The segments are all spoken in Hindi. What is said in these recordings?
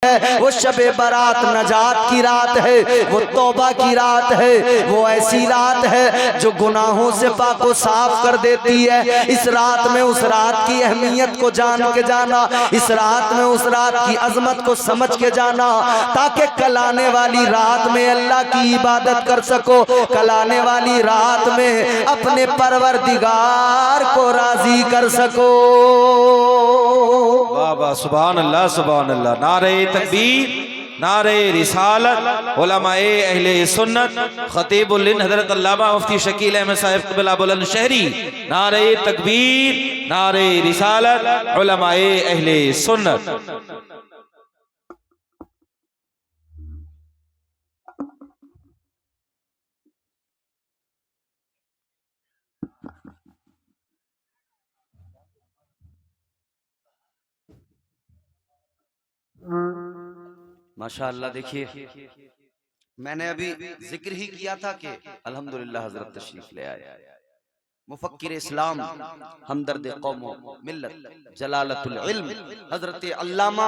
है। वो शबे बारात नजात की रात है, वो तौबा की रात है, वो ऐसी रात है जो गुनाहों से पाको साफ कर देती है। इस रात में उस रात की अहमियत को जान के जाना, इस रात में उस रात की अजमत को समझ के जाना, ताकि कल आने वाली रात में अल्लाह की इबादत कर सको, कल आने वाली रात में अपने परवरदिगार को राजी कर सको। वाह वाह, सुभान अल्लाह सुभान अल्लाह। नारे तकबीर, नारे रिसालत, उलमाए अहले सुन्नत, खतीबुल हिंद हजरत अल्लामा मुफ्ती शकील अहमद साहिब क़िबला बुलंदशहरी। नारे तकबीर, नारे रिसालत, उलमाए अहले सुन्नत। माशाअल्लाह। देखिए, मैंने अभी जिक्र ही किया था कि अल्हम्दुलिल्लाह हजरत तशरीफ ले आए। मुफक्किर इस्लाम, हमदर्द कौम मिल्लत, जलालतुल इल्म हजरत अल्लामा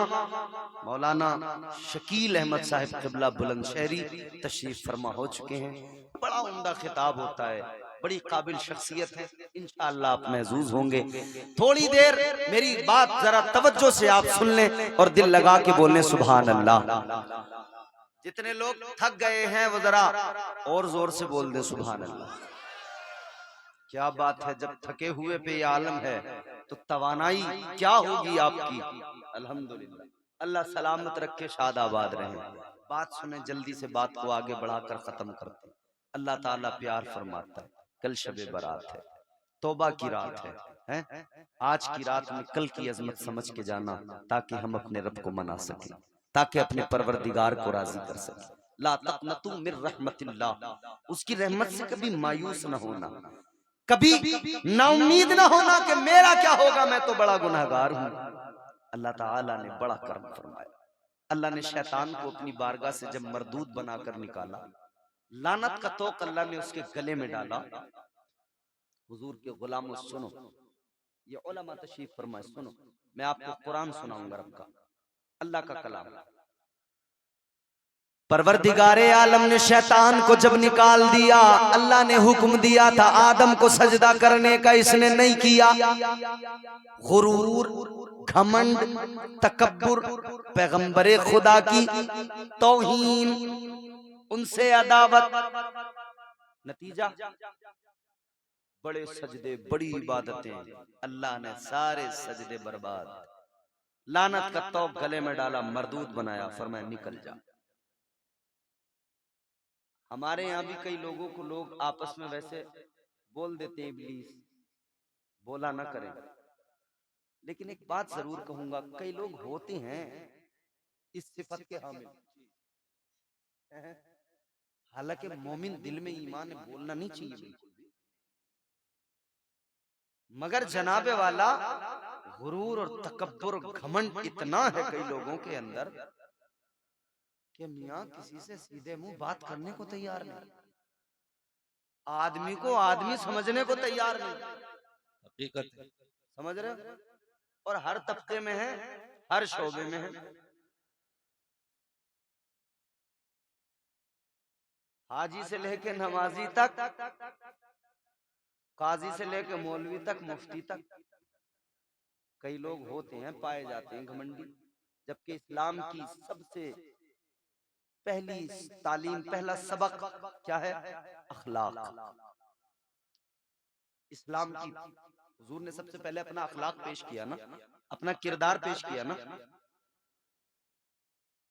मौलाना शकील अहमद साहिब क़िबला बुलंदशहरी तशरीफ फरमा हो चुके हैं। बड़ा उम्दा खिताब होता है, बड़ी काबिल शख्सियत है। इंशाअल्लाह आप महजूज होंगे। थोड़ी देर मेरी बात जरा तवज्जो से आप सुन लें और दिल लगा के बोलें सुभान अल्लाह। जितने लोग थक गए हैं वो जरा और जोर से बोल दे सुभान अल्लाह। क्या बात है, जब थके हुए पे ये आलम है तो तवानाई क्या होगी आपकी। अल्हम्दुलिल्लाह, अल्लाह सलामत रखे, शाद आबाद रहे। बात सुने, जल्दी से बात को आगे बढ़ाकर खत्म करते हैं। अल्लाह ताला प्यार फरमाता है, कल शबे बारात है, तौबा की रात है? आज की रात में कल की अजमत समझ के जाना, ताकि हम अपने रब को मना सकें, ताकि अपने परवरदिगार को राजी कर सकें। ला तक़नतू मिर रहमतिल्लाह, उसकी रहमत से कभी मायूस न होना, कभी नाउम्मीद ना होना कि मेरा क्या होगा, मैं तो बड़ा गुनहगार हूं। अल्लाह ताला ने बड़ा करम फरमाया। अल्लाह ने शैतान को अपनी बारगाह से जब मरदूद बनाकर निकाला, लानत का तोक अल्लाह ने उसके गले में डाला। हुजूर के गुलामों सुनो, ये उलमा तशरीफ फरमाए, सुनो, मैं आपको कुरान सुनाऊंगा रब का, अल्लाह का कलाम। परवरदिगारे आलम ने शैतान को जब निकाल दिया, अल्लाह ने हुक्म दिया था आदम को सजदा करने का, इसने नहीं किया। गुरूर, घमंड, तकब्बुर, पैगंबरे खुदा की तौहीन, उनसे अदावत, नतीजा बड़े सजदे, बड़ी इबादतें, अल्लाह ने सारे सजदे बर्बाद। लानत का तौक गले में डाला, मरदूद बनाया, फरमाया निकल जा। हमारे यहाँ भी कई लोगों को लोग आपस में वैसे बोल देते हैं, इब्लीस, बोला ना करें। लेकिन एक बात जरूर कहूंगा, कई लोग होते हैं इस सिफत के हामिल, हालांकि मोमिन दिल में ईमान है, बोलना नहीं चाहिए बिल्कुल भी, मगर जनाबे वाला गुरूर और तकब्बुर घमंड इतना है कई लोगों के अंदर कि मियां किसी से सीधे मुंह बात करने को तैयार नहीं, आदमी को आदमी समझने को तैयार नहीं। हकीकत है। समझ रहे हो? और हर तबके में है, हर शोबे में है। हाजी से लेके नमाजी तक, काजी से लेके मौलवी तक, मुफ्ती तक, कई लोग होते हैं, पाए जाते हैं घमंडी। जबकि इस्लाम की सबसे पहली तालीम, पहला सबक क्या है? अखलाक। इस्लाम की हुजूर ने सबसे पहले अपना अखलाक पेश किया ना, अपना किरदार पेश किया ना।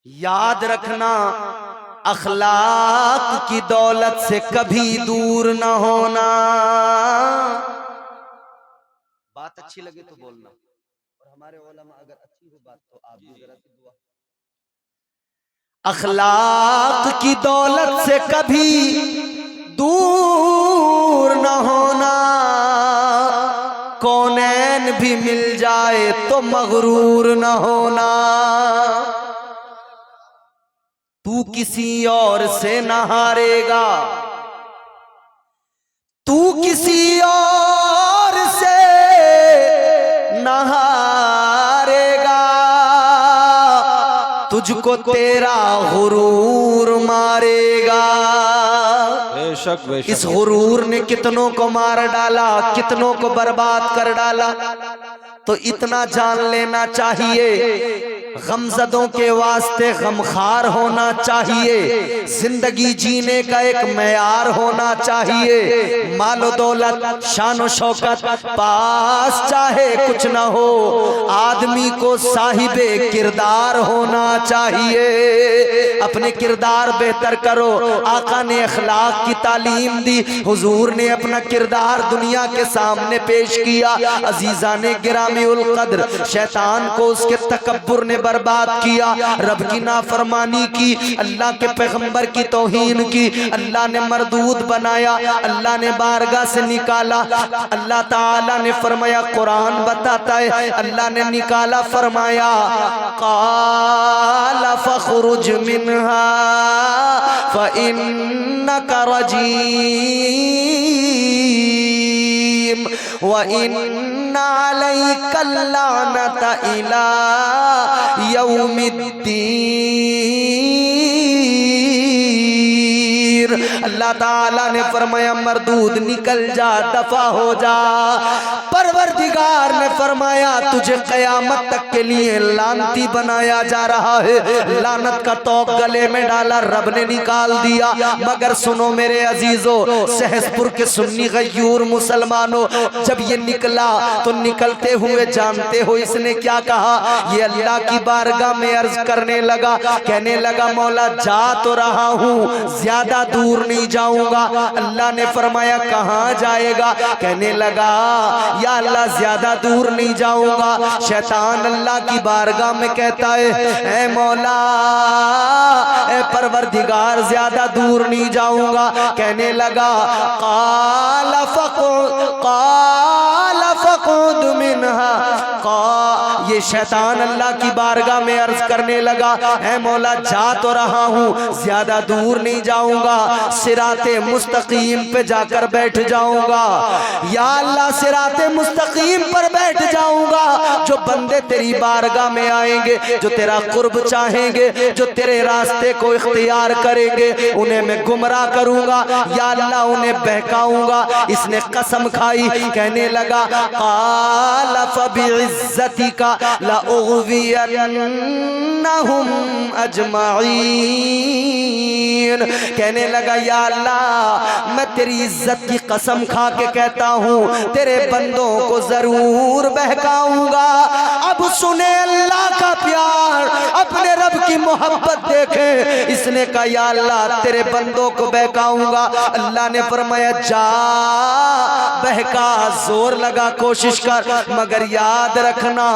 याद रखना, अखलाक की दौलत से कभी दूर न होना। बात अच्छी लगे तो बोलना, और हमारे उलमा अगर अच्छी हो बात तो आप भी जरा सी दुआ। अखलाक की दौलत से कभी दूर न होना, कौनैन भी मिल जाए तो मगरूर न होना। तू किसी और से न हारेगा, तू किसी और से न हारेगा, तुझको तेरा गुरूर मारेगा। बेशक बेशक। इस गुरूर ने कितनों को मार डाला, कितनों को बर्बाद कर डाला। तो इतना जान लेना चाहिए, गमजदों के वास्ते गमखार होना चाहिए। जिंदगी जीने का एक मयार होना चाहिए। मालो दौलत शान शौकत पास चाहे कुछ न हो, आदमी को साहिबे किरदार होना चाहिए। अपने किरदार बेहतर करो। आका ने अखलाक की तालीम दी, हुजूर ने अपना किरदार दुनिया के सामने पेश किया। अजीजा ने गिरामी उल कद्र, शैतान को उसके तकब्बुर ने बर्बाद किया। रब की नाफरमानी की, अल्लाह के पैगंबर की तौहीन की। अल्लाह ने मरदूद बनाया, अल्लाह ने बारगाह से निकाला। अल्लाह ताला ने फरमाया, कुरान बताता है, अल्लाह ने निकाला, फरमाया क़ाल फ़ख़रुज मिन्हा फ़इन्नका रजीम व इन्ना अलैका लानत इला यौमिद्दीन। अल्लाह ताला ने फरमाया, मरदूद निकल जा, दफा हो जा। परवरदिगार ने फरमाया, तुझे कयामत तक के लिए लानती बनाया जा रहा है। लानत का तौक गले में डाला, रब ने निकाल दिया। मगर सुनो मेरे अजीजों, सहसपुर के सुन्नी गयूर मुसलमानों, जब ये निकला तो निकलते हुए जानते हो इसने क्या कहा? ये अल्लाह की बारगाह में अर्ज करने लगा, कहने लगा, मौला जा तो रहा हूँ, ज्यादा दूर नहीं जाऊंगा। अल्लाह ने फरमाया, कहाँ जाएगा? कहने लगा, या अल्लाह ज्यादा दूर नहीं जाऊंगा। शैतान अल्लाह की बारगाह में कहता है, ऐ मौला, ऐ परवरदिगार, ज्यादा दूर नहीं जाऊंगा। कहने लगा, क़ाल फ़क़ुद मिन्हा। ये शैतान अल्लाह की बारगाह में अर्ज करने लगा, ऐ मौला जा तो रहा हूँ, ज्यादा दूर नहीं जाऊंगा, सिराते मुस्तकीम पे जाकर बैठ जाऊंगा। या अल्लाह, सिराते मुस्तकीम पर बैठ जाऊंगा। जो बंदे तेरी बारगाह में आएंगे, जो तेरा कुर्ब चाहेंगे, जो तेरे रास्ते को इख्तियार करेंगे, उन्हें मैं गुमराह करूंगा। या अल्लाह, उन्हें बहकाऊंगा। इसने कसम खाई, कहने लगा, क़ाल फ़बिइज़्ज़तिका लअग़वियन्नहुम अजमईन। कहने लगा, या अल्लाह, मैं तेरी इज्जत की कसम खा के कहता हूँ, तेरे बंदों को जरूर बहकाऊंगा। अब सुने अल्लाह का प्यार, अपने रब की मोहब्बत देखे। इसने कहा, या अल्लाह, तेरे बंदों को बहकाऊंगा। अल्लाह ने फरमाया, जा बहका, जोर लगा, कोशिश कर, मगर याद रखना,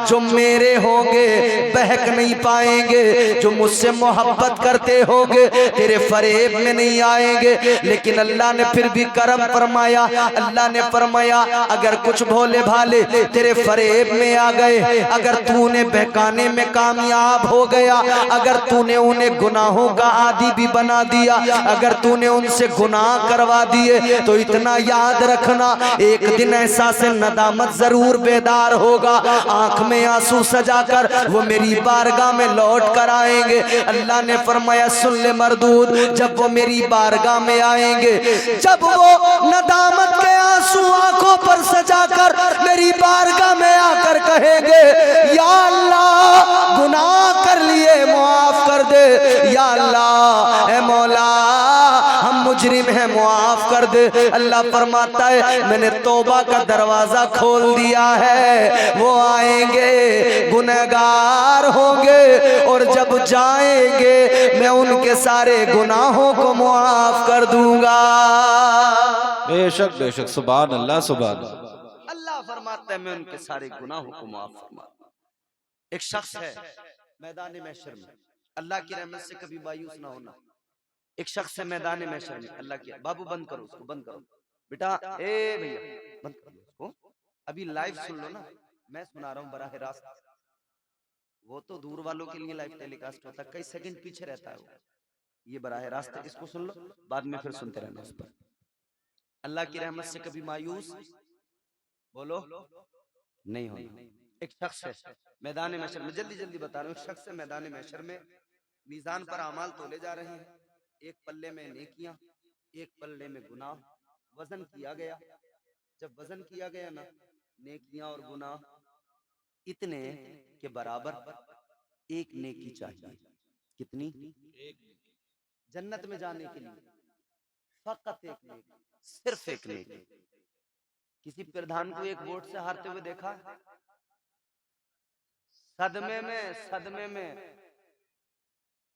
जो मेरे होंगे बहक नहीं पाएंगे, जो मुझसे मोहब्बत करते होंगे तेरे फरेब में नहीं आएंगे। लेकिन अल्लाह ने फिर भी करम फरमाया। अल्लाह ने फरमाया, अगर कुछ भोले भाले तेरे फरेब में आ गए, अगर तूने बहकाने में कामयाब हो गया, अगर तूने उन्हें गुनाहों का आदी भी बना दिया, अगर तूने उनसे गुनाह करवा दिए, तो इतना याद रखना, एक दिन ऐसा से नदामत जरूर बेदार होगा। आंख में आंसू सजाकर वो मेरी बारगाह में लौट कर आएंगे। अल्लाह ने फरमाया, सुन ले मरदूद, जब वो मेरी बारगाह में आएंगे, जब वो नदामत के आंसू आंखों पर सजाकर मेरी बारगाह में आकर कहेंगे, या अल्लाह, गुनाह कर लिए, मुआफ कर दे। या अल्लाह, ए मौला, हम मुजरिम हैं, मुआफ कर दे। अल्लाह फरमाता है, मैंने तौबा का दरवाजा खोल दिया है। वो आएंगे, गुनहगार होंगे, और जब जाएंगे मैं उनके सारे गुनाहों को मुआफ कर दूंगा। बेशक बेशक, सुभान अल्लाह, सुभान अल्लाह। अल्लाह फरमाता है, मैं उनके सारे गुनाहों को माफ फरमाता। एक शख्स है मैदान महशर में, अल्लाह की रहमत से कभी मायूस ना होना। एक शख्स है मैदान महशर में, अल्लाह की, बाबू बंद करो उसको, बंद करो बेटा, ए भैया बंद करो उसको, अभी लाइव सुन लो ना, मैं सुना रहा हूँ बराह रास्त। वो तो दूर वालों के लिए लाइव टेलीकास्ट होता है, कई सेकंड पीछे रहता है वो। ये बराह रास्त है, इसको सुन लो, बाद में फिर सुनते रहना उस पर। अल्लाह की रहमत से कभी मायूस बोलो नहीं होना। एक शख्स है मैदान महशर में, जल्दी जल्दी बता रहा हूँ, एक शख्स है मैदान महशर में, मीजान पर अमाल तोले जा रहे हैं, एक पल्ले में नेकियां, एक पल्ले में गुनाह, वजन किया गया। जब वजन किया गया ना, नेकियां और गुनाह इतने के बराबर एक नेकी चाहिए। कितनी? जन्नत में जाने के लिए फकत एक नेकी, सिर्फ एक नेकी। किसी प्रधान को एक वोट से हारते हुए देखा? सदमे में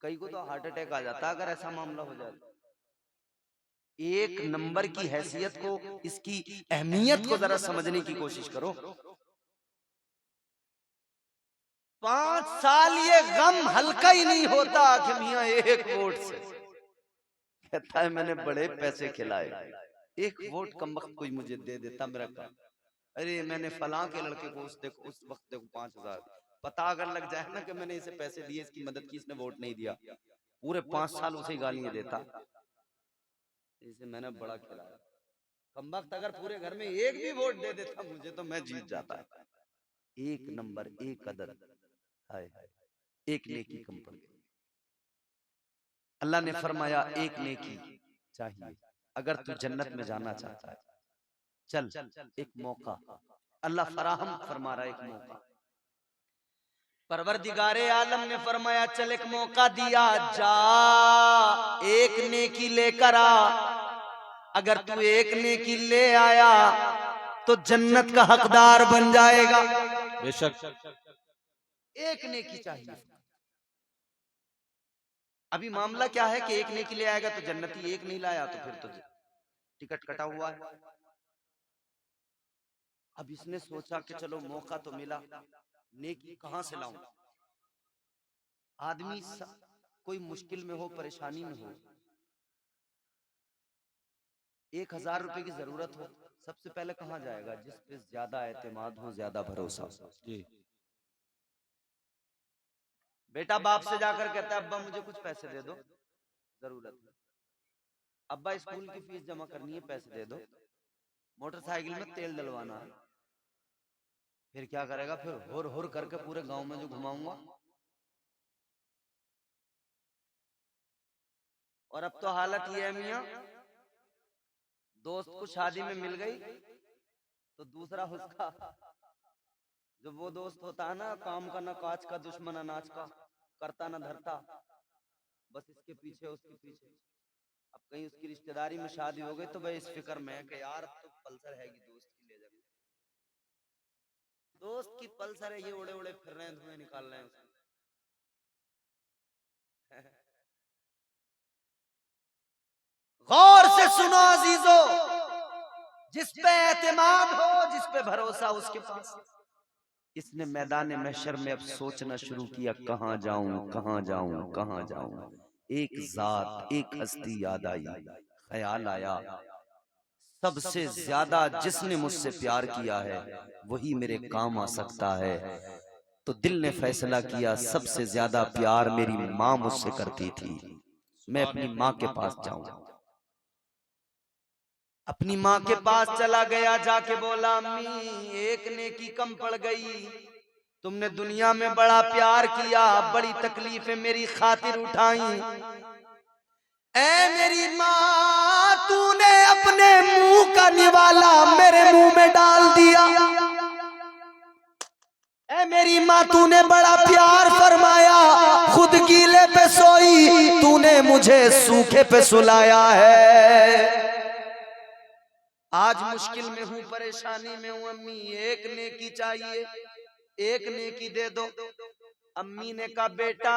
कई को तो हार्ट अटैक आ जाता अगर ऐसा मामला हो जाए। एक नंबर की हैसियत को, इसकी अहमियत को जरा समझने की कोशिश करो। 5 साल ये गम हल्का ही नहीं होता कि मियां एक वोट से, कहता है मैंने बड़े पैसे खिलाए, एक वोट कम वक्त कोई मुझे दे देता मेरा काम। अरे मैंने फलां के लड़के को उस वक्त देखो 5000, पता अगर लग जाए ना कि मैंने इसे पैसे दिए, इसकी मदद की, इसने वोट नहीं दिया, पूरे 5 साल उसे गालियां देता, इसे मैंने बड़ा खिलाया। कम वक्त अगर पूरे घर में एक भी वोट दे देता मुझे तो मैं जीत जाता। एक नंबर, एक अदद, हाय एक नेकी कम पड़ गई। अल्लाह ने फरमाया एक नेकी चाहिए अगर तू जन्नत में जाना चाहता है। चल एक मौका अल्लाह फराहम फरमा रहा है, एक मौका। परवरदिगारे आलम ने फरमाया चल एक मौका दिया, जा एक नेकी लेकर आ। अगर तू एक नेकी ले आया तो जन्नत का हकदार बन जाएगा। बेशक एक नेकी चाहिए। अभी मामला क्या है कि एक नेकी ले आएगा तो जन्नती, एक नहीं लाया तो फिर तो टिकट कटा हुआ है। अब इसने सोचा कि चलो मौका तो मिला, नेकी कहां से लाऊं? आदमी कोई मुश्किल में हो, परेशानी में हो, 1000 रुपए की जरूरत हो, सबसे पहले कहां जाएगा? जिस पे ज्यादा एतमाद हो, ज्यादा भरोसा जी। बेटा बाप से जाकर कहता है अब्बा मुझे कुछ पैसे दे दो, जरूरत है। अब्बा स्कूल की फीस जमा करनी है, पैसे दे दो। मोटरसाइकिल में तेल डलवाना है। फिर क्या करेगा? फिर हुर हुर करके पूरे गांव में जो घुमाऊंगा। और अब तो हालत ये है मियां, दोस्त को शादी में मिल गई तो दूसरा उसका जो वो दोस्त होता है ना, काम का ना काज का, दुश्मन अनाज का, करता ना धरता, बस इसके पीछे उसके पीछे। अब कहीं उसकी रिश्तेदारी में शादी हो गई तो भाई इस फिक्र में है कि यार अब तो पल्सर है दोस्त की, ले जाएंगे। दोस्त की पल्सर है, ये उड़े उड़े फिर रहे हैं, धुएं निकाल रहे हैं उसमें। गौर से सुनो अजीजों, जिस पे एतमाद हो, जिस पे भरोसा, उसके पास। इसने मैदान महशर में अब सोचना शुरू किया, कहां जाऊं, कहां जाऊं, कहां जाऊं। एक जात, एक हस्ती याद आई, ख्याल आया, सबसे ज्यादा जिसने मुझसे प्यार किया है वही मेरे काम आ सकता है। तो दिल ने फैसला किया, सबसे ज्यादा प्यार मेरी माँ मुझसे करती थी, मैं अपनी माँ के पास जाऊं। अपनी माँ के पास चला गया, जाके बोला अम्मी एक नेकी कम पड़ गई, तुमने दुनिया में बड़ा प्यार किया, बड़ी तकलीफें मेरी खातिर उठाई, ऐ मेरी माँ तूने अपने मुंह का निवाला मेरे मुंह में डाल दिया। ऐ मेरी माँ तूने बड़ा प्यार फरमाया, खुद गीले पे सोई, तूने मुझे सूखे पे सुलाया है। आज मुश्किल में हूँ, परेशानी में हूँ, अम्मी एक नेकी चाहिए, एक नेकी दे दो। अम्मी ने कहा बेटा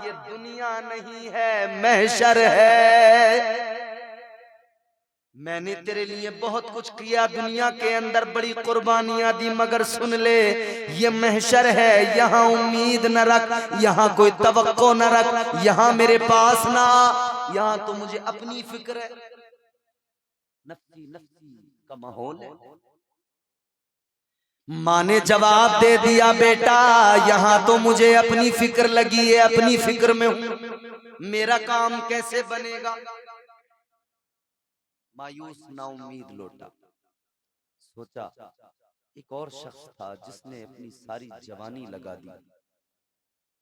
ये दुनिया नहीं है, महशर है। मैंने तेरे लिए बहुत कुछ किया, दुनिया के अंदर बड़ी कुर्बानियां दी, मगर सुन ले ये महशर है, यहाँ उम्मीद न रख, यहाँ कोई तवक्को न रख, यहाँ मेरे पास ना, यहाँ तो मुझे अपनी फिक्र है, नफ्सी नफ्सी का माहौल है। माँ ने जवाब दे दिया बेटा यहाँ तो मुझे अपनी फिक्र लगी है, अपनी फिक्र में हूं, मेरा काम कैसे बनेगा? मायूस ना उम्मीद लौटा, सोचा एक और शख्स था जिसने अपनी सारी जवानी लगा दी,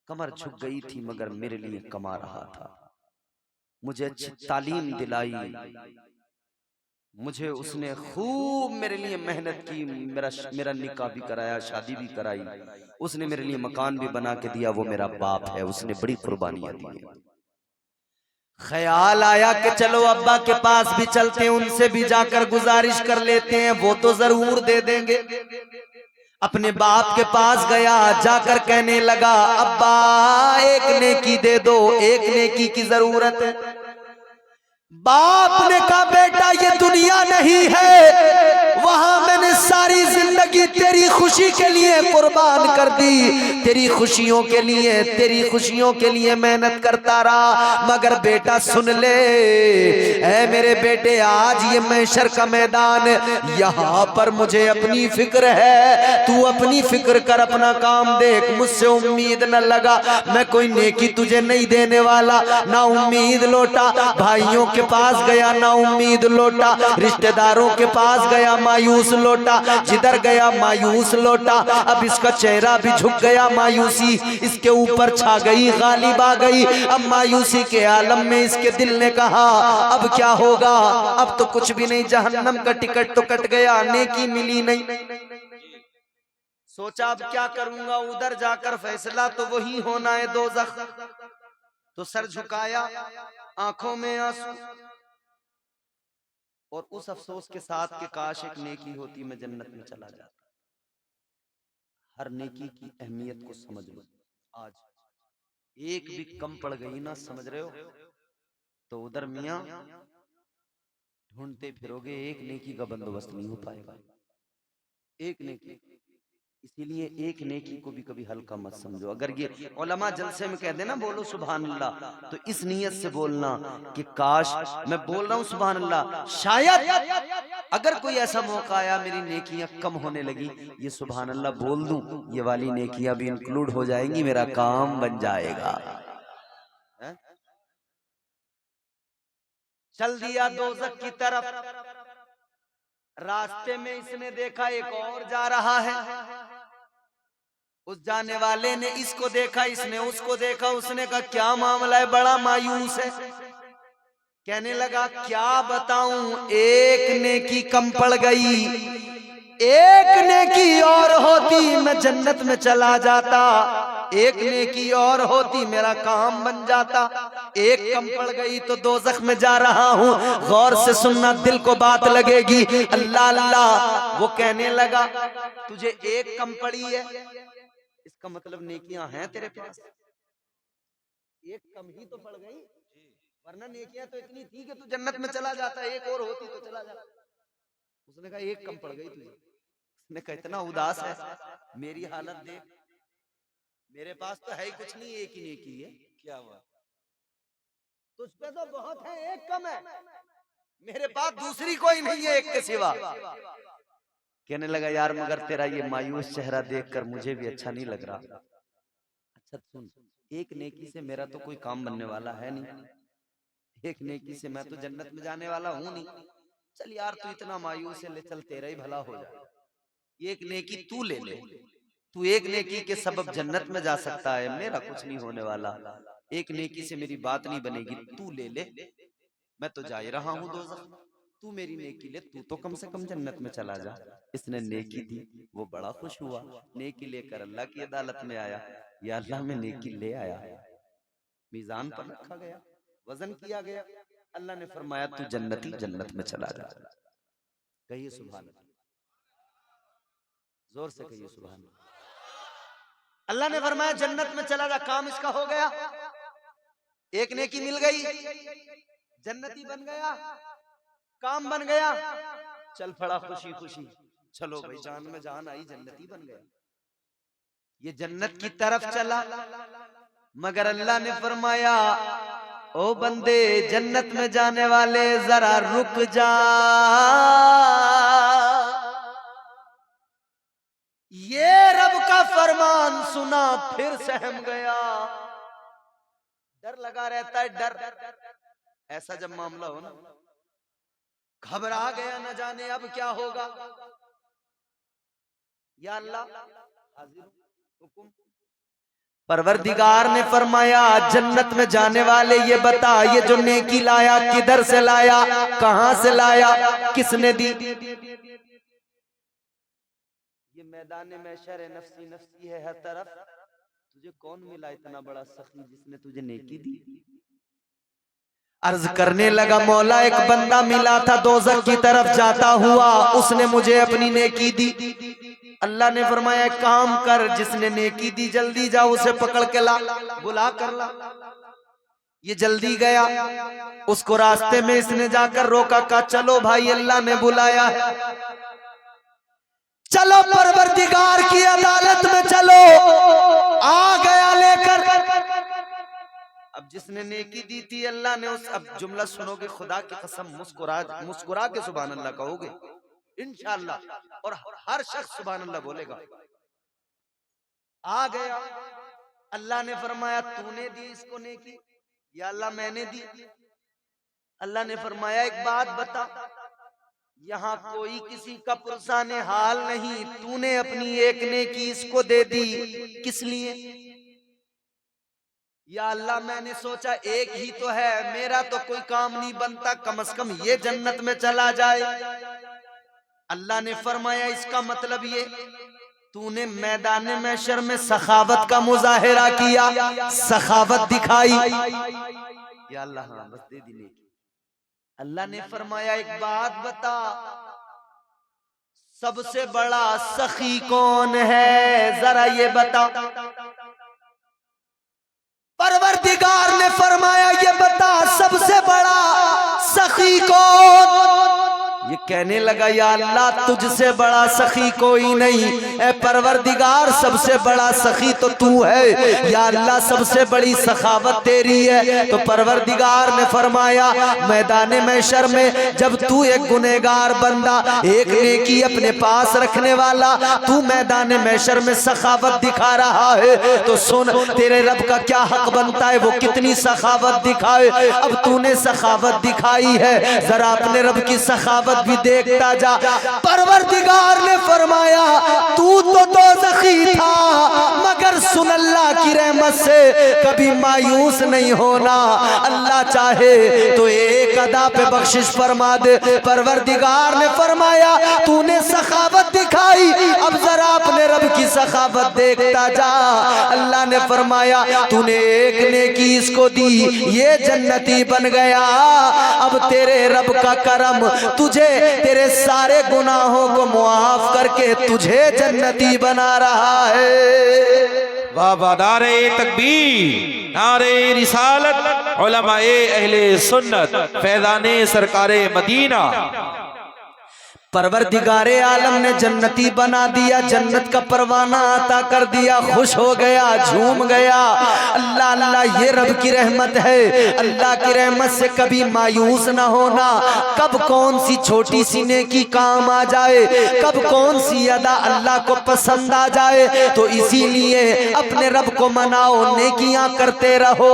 कमर झुक गई थी मगर मेरे लिए कमा रहा था, मुझे अच्छी तालीम दिलाई, मुझे उसने खूब मेरे लिए मेहनत की, मेरा निकाह भी कराया, शादी भी कराई, उसने मेरे लिए मकान भी बना के दिया। वो मेरा बाप है, उसने बड़ी कुर्बानियां दी हैं। ख्याल आया कि चलो अब्बा के पास भी चलते हैं, उनसे भी जाकर गुजारिश कर लेते हैं, वो तो जरूर दे देंगे। अपने बाप के पास गया, जाकर कहने लगा अब्बा एक नेकी दे दो, एक नेकी की जरूरत है। बाप ने कहा बेटा ये दुनिया नहीं है, वहां मैंने सारी जिंदगी तेरी खुशी के लिए कुर्बान कर दी, तेरी खुशियों के लिए, तेरी खुशियों के लिए मेहनत करता रहा, मगर बेटा सुन ले, ऐ मेरे बेटे आज ये महशर का मैदान, यहाँ पर मुझे अपनी फिक्र है, तू अपनी फिक्र कर, अपना काम देख, मुझसे उम्मीद न लगा, मैं कोई नेकी तुझे नहीं देने वाला। ना उम्मीद लौटा, भाइयों के पास गया ना उम्मीद लौटा, रिश्तेदारों के पास गया मायूस लौटा, जिधर गया मायूस लौटा। अब इसका चेहरा भी झुक गया, मायूसी इसके ऊपर छा गई, गालिब आ गई। अब मायूसी के आलम में इसके दिल ने कहा अब क्या होगा, अब तो कुछ भी नहीं, जहन्नम का टिकट तो कट गया, नेकी मिली नहीं। सोचा अब क्या करूंगा, उधर जाकर फैसला तो वही होना है, दोज़ख। तो सर झुकाया, आंखों में आंसू, और उस अफसोस के साथ कि काश एक नेकी होती मैं जन्नत में चला जाता। हर नेकी की अहमियत को समझ लो, आज एक भी कम पड़ गई ना, समझ रहे हो, तो उधर मियां ढूंढते फिरोगे, एक नेकी का बंदोबस्त नहीं हो पाएगा, एक नेकी। इसीलिए एक नेकी को भी कभी हल्का मत समझो। अगर ये उलमा जलसे में कह देना बोलो सुभान अल्लाह, तो इस नियत से बोलना कि काश, मैं बोल रहा हूं सुभान अल्लाह, शायद अगर कोई ऐसा मौका आया मेरी नेकियां कम होने लगी, ये सुभान अल्लाह बोल दूं, ये वाली नेकियां भी इंक्लूड हो जाएंगी, मेरा काम बन जाएगा। है? चल दिया दोज़ख की तरफ, रास्ते में इसने देखा एक और जा रहा है, उस जाने वाले ने इसको देखा, इसने उसको देखा, उसने कहा क्या मामला है, बड़ा मायूस है। कहने लगा क्या बताऊं, एक नेकी कम पड़ गई, एक नेकी और होती मैं जन्नत में चला जाता, एक नेकी और होती मेरा काम बन जाता, एक कम पड़ गई तो दोज़ख में जा रहा हूँ। गौर से सुनना, दिल को बात लगेगी। अल्लाह अल्लाह, वो कहने लगा तुझे एक कम पड़ी है, इसका मतलब नेकियां हैं तेरे पास, एक कम ही तो पड़ गई, वरना नेकियां तो इतनी थी कि तू जन्नत में चला जाता, एक और होती तो चला जाता। उसने कहा एक कम पड़ गई तुझे। उसने कहा इतना उदास है, मेरी हालत देख, मेरे पास तो है ही कुछ नहीं, एक ही नेकी है, क्या हुआ, तुझ पे तो बहुत है, एक कम है, मेरे पास दूसरी कोई नहीं है एक के सिवा। कहने लगा यार मगर तेरा ये मायूस चेहरा देखकर मुझे भी अच्छा नहीं लग रहा। अच्छा सुन, एक नेकी से मेरा तो कोई काम बनने वाला है नहीं, एक नेकी से मैं तो जन्नत में जाने वाला हूं नहीं, चल यार तू इतना मायूस है, ले चल तेरा ही भला हो जाए, एक नेकी तू ले ले, तू एक नेकी के सबब जन्नत में जा सकता है, मेरा कुछ नहीं होने वाला, एक नेकी से मेरी बात नहीं बनेगी, तू ले ले, मैं तो जा ही रहा हूँ दोज़ख, तू मेरी नेकी ले, तू तो कम से कम जन्नत में चला जा। इसने नेकी दी, वो बड़ा खुश हुआ, नेकी लेकर अल्लाह की अदालत में आया, या अल्लाह में नेकी ले आया, मीज़ान पर रखा गया, वजन किया गया, अल्लाह ने फरमाया तू जन्नती, जन्नत में चला जा। कहिए सुभान अल्लाह, जोर से कहिए सुभान अल्लाह। अल्लाह ने फरमाया जन्नत में चला जा, काम इसका हो गया, एक नेकी मिल गई, जन्नती बन गया, काम बन गया, चल पड़ा खुशी खुशी, चलो भाई जान में जान आई, जन्नती बन गया। ये जन्नत की तरफ चला, मगर अल्लाह ने फरमाया ओ बंदे जन्नत में जाने वाले जरा रुक जा, ये रब का फरमान सुना फिर सहम गया। डर लगा रहता है, डर, ऐसा जब मामला हो ना, घबरा गया, न जाने अब क्या होगा। या अल्लाह हाजिर हुकुम। परवरदिगार ने फरमाया जन्नत में जाने वाले ये बता, ये जो नेकी लाया किधर से लाया, कहां से लाया, किसने दी? ये मैदान महशर है, नफ्सी नफ्सी है हर तरफ। तुझे कौन मिला इतना बड़ा सखी जिसने तुझे नेकी दी? अर्ज करने लगा मौला एक बंदा मिला था दोज़ख की तरफ जाता हुआ, उसने मुझे अपनी नेकी दी। अल्लाह ने फरमाया एक काम कर, जिसने नेकी दी जल्दी जा उसे पकड़ के ला, बुला कर ला। ये जल्दी गया, उसको रास्ते में इसने जाकर रोका, कहा चलो भाई अल्लाह ने बुलाया है, चलो परवरदिगार की अदालत में चलो। आ गया लेकर। अब जिसने नेकी दी थी अल्लाह ने उस, अब जुमला सुनोगे खुदा की कसम मुस्कुरा के सुभान अल्लाह कहोगे इंशाअल्लाह, और हर शख्स सुभान अल्लाह बोलेगा। आ गया, अल्लाह ने फरमाया तूने दी इसको नेकी या अल्लाह मैंने दी? अल्लाह ने फरमाया एक बात बता, यहाँ कोई किसी का पुरसाने हाल नहीं, तूने अपनी एक नेकी इसको दे दी, किस लिए? या अल्लाह मैंने सोचा एक ही तो है, मेरा तो कोई काम नहीं बनता, कम से कम ये जन्नत में चला जाए। अल्लाह ने फरमाया इसका मतलब ये तूने मैदान महशर में सखावत का मुजाहिरा किया, सखावत दिखाई। या अल्लाह हाँ बस दे दी नेकी। अल्लाह ने फरमाया एक बात बता, सबसे बड़ा सखी कौन है, जरा ये बता। परवरदिगार ने फरमाया ये बता सबसे बड़ा सखी कौन? ये कहने लगा या अल्लाह तुझसे बड़ा सखी कोई नहीं, ए परवरदिगार सबसे बड़ा सखी तो तू है, या अल्लाह सबसे बड़ी सखावत तेरी है। तो परवरदिगार ने फरमाया मैदान महशर में जब तू एक गुनहगार बंदा, एक नेकी अपने पास रखने वाला, तू मैदान महशर में सखावत दिखा रहा है, तो सुन तेरे रब का क्या हक बनता है, वो कितनी सखावत दिखाए। अब तूने सखावत दिखाई है, जरा अपने रब की सखावत भी देखता जा। परवरदिगार ने फरमाया तू तो दोज़खी था, मगर सुन अल्लाह की रहमत से कभी मायूस नहीं होना, अल्लाह चाहे तो एक अदा पे बख्शिश फरमा दे। परवरदिगार ने फरमाया तूने सखावत दिखाई, अब जरा अपने रब की सखावत देखता जा। अल्लाह ने फरमाया तूने एक नेकी इसको दी, ये जन्नती बन गया। अब तेरे रब का करम तुझे तेरे सारे गुनाहों को मुआफ करके तुझे जन्नती बना रहा है। वाह वाह, नारे तकबीर, नारे रिसालत, उलमाए अहले सुन्नत, फैज़ाने सरकारे मदीना। परवरदिगारे आलम ने जन्नती बना दिया, जन्नत का परवाना अता कर दिया, खुश हो गया, झूम गया। अल्लाह अल्लाह ये रब की रहमत है, अल्लाह की रहमत से कभी मायूस ना होना। कब कौन सी छोटी सी नेकी काम आ जाए, कब कौन सी अदा अल्लाह को पसंद आ जाए, तो इसीलिए अपने रब को मनाओ, नेकियां करते रहो।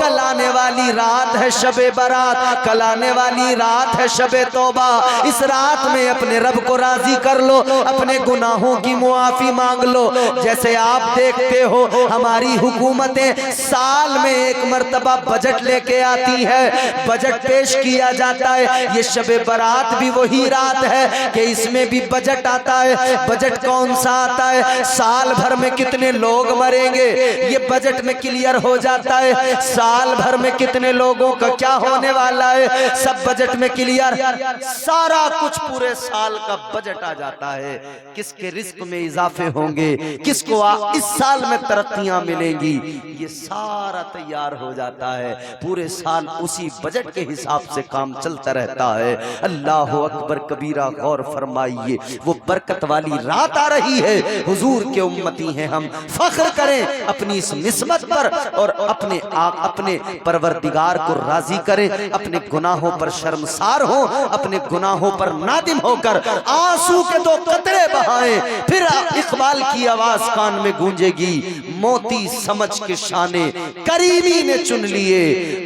कल आने वाली रात है शबे बारात, कल आने वाली रात है शबे तौबा। इस रात में अपने रब को राजी कर लो, अपने गुनाहों की मुआफी मांग लो। जैसे आप देखते हो हमारी हुकूमतें साल में एक मर्तबा बजट लेके आती है, बजट पेश किया जाता है। ये शबे बारात भी वही रात है कि इसमें भी बजट आता है। बजट कौन सा आता है, साल भर में कितने लोग मरेंगे ये बजट में क्लियर हो जाता है। साल भर में कितने लोगों का क्या होने वाला है सब बजट में क्लियर, सारा कुछ पूरे साल का बजट आ जाता है। किसके रिस्क में इजाफे होंगे, किसको इस साल में तरक्कियां मिलेंगी, ये सारा तैयार हो जाता है। पूरे साल उसी बजट के हिसाब से काम चलता रहता है। अल्लाह अकबर कबीरा, गौर फरमाइए, वो बरकत वाली रात आ रही है। हुजूर के उम्मती हैं हम, फख्र करें अपनी इस निस्बत पर और अपने परवरदिगार को राजी करें, अपने गुनाहों पर शर्मसार हो, अपने गुनाहों पर नादिम होकर आंसू के दो कतरे बहाएं। फिर इकबाल की आवाज कान में गूंजेगी, मोती समझ के शाने करीमी ने चुन लिए,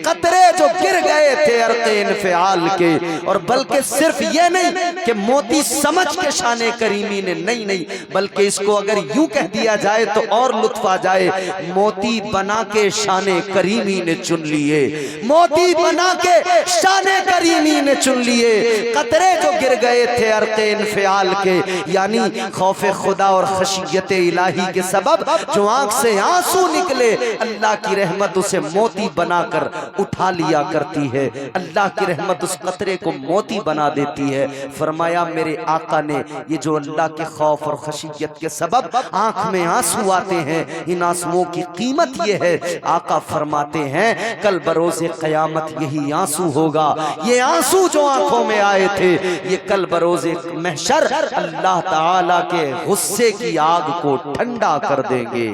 कतरे जो गिर गए थे अर्क़े इन्फ़िआल के। और बल्कि सिर्फ ये नहीं कि मोती समझ के शाने करीमी ने, नहीं, बल्कि इसको अगर यूं कह दिया जाए तो और लुत्फ आ जाए, मोती बना के शाने करीमी ने चुन लिए, मोती बना के शाने करीमी ने चुन लिए। कतरे जो गिर गए थे अर्क़े इन्फ़िआल के, यानी खौफे खुदा और खशियत इलाही के सबब जो आंख से आंसू निकले, अल्लाह की रहमत उसे मोती बनाकर उठा लिया करती है। अल्लाह की रहमत उस कतरे को मोती बना देती है। फरमाया मेरे आका ने, ये जो अल्लाह के खौफ और खशियत के सबब आंख में आंसू आते हैं, इन आंसुओं की कीमत ये है। आका फरमाते हैं कल बरोज़े क़यामत यही आंसू होगा। ये आंसू जो आंखों में आए थे, ये कल बरोज़े महशर अल्लाह ताला के गुस्से की आग को ठंडा कर देंगे।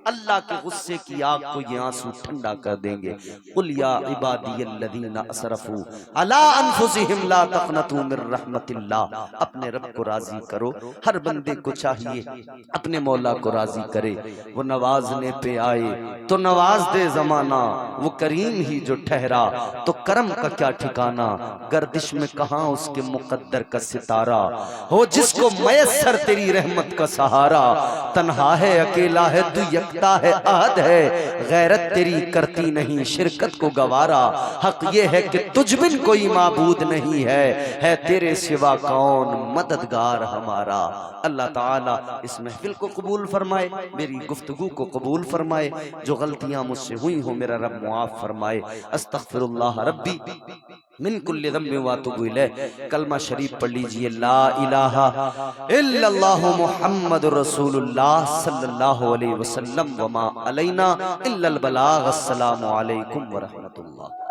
अल्लाह के गुस्से की आग को ये आंसू ठंडा कर देंगे। कुल या इबादियल्लज़ीना असरफू अला अनफुसिहिम ला तक़नतू मिर रहमतिल्लाह। अपने रब को राजी करो। हर बंदे को चाहिए अपने मौला को राजी करे। वो नवाजने पे आए तो नवाज दे जमाना, वो करीम ही जो ठहरा तो करम का क्या ठिकाना। गर्दिश में कहाँ उसके मुकद्दर का सितारा, हो जिसको मयस्सर तेरी रहमत का सहारा। तन्हा है अकेला है तू यकता है अहद है, गैरत तेरी करती नहीं शिरकत को गवारा। हक ये है कि तुझ बिन कोई माबूद नहीं है तेरे सिवा कौन मददगार हमारा। अल्लाह ताला इस महफिल को कबूल फरमाए, मेरी गुफ्तगू को कबूल फरमाए। जो गलतियां मुझसे हुई हो मेरा रब मुआफ फरमाए। अस्तगफिरुल्लाह रब्बी मिन कुल्लि ज़म्बिन व अतूबु इलैह। कलमा शरीफ पढ़ लीजिए, ला इलाहा इल्लल्लाहु मुहम्मदुर रसूलुल्लाह सल्लल्लाहु अलैहि वसल्लम व मा अलैना इल्लल बलाग। अस्सलामु अलैकुम व रहमतुल्लाह।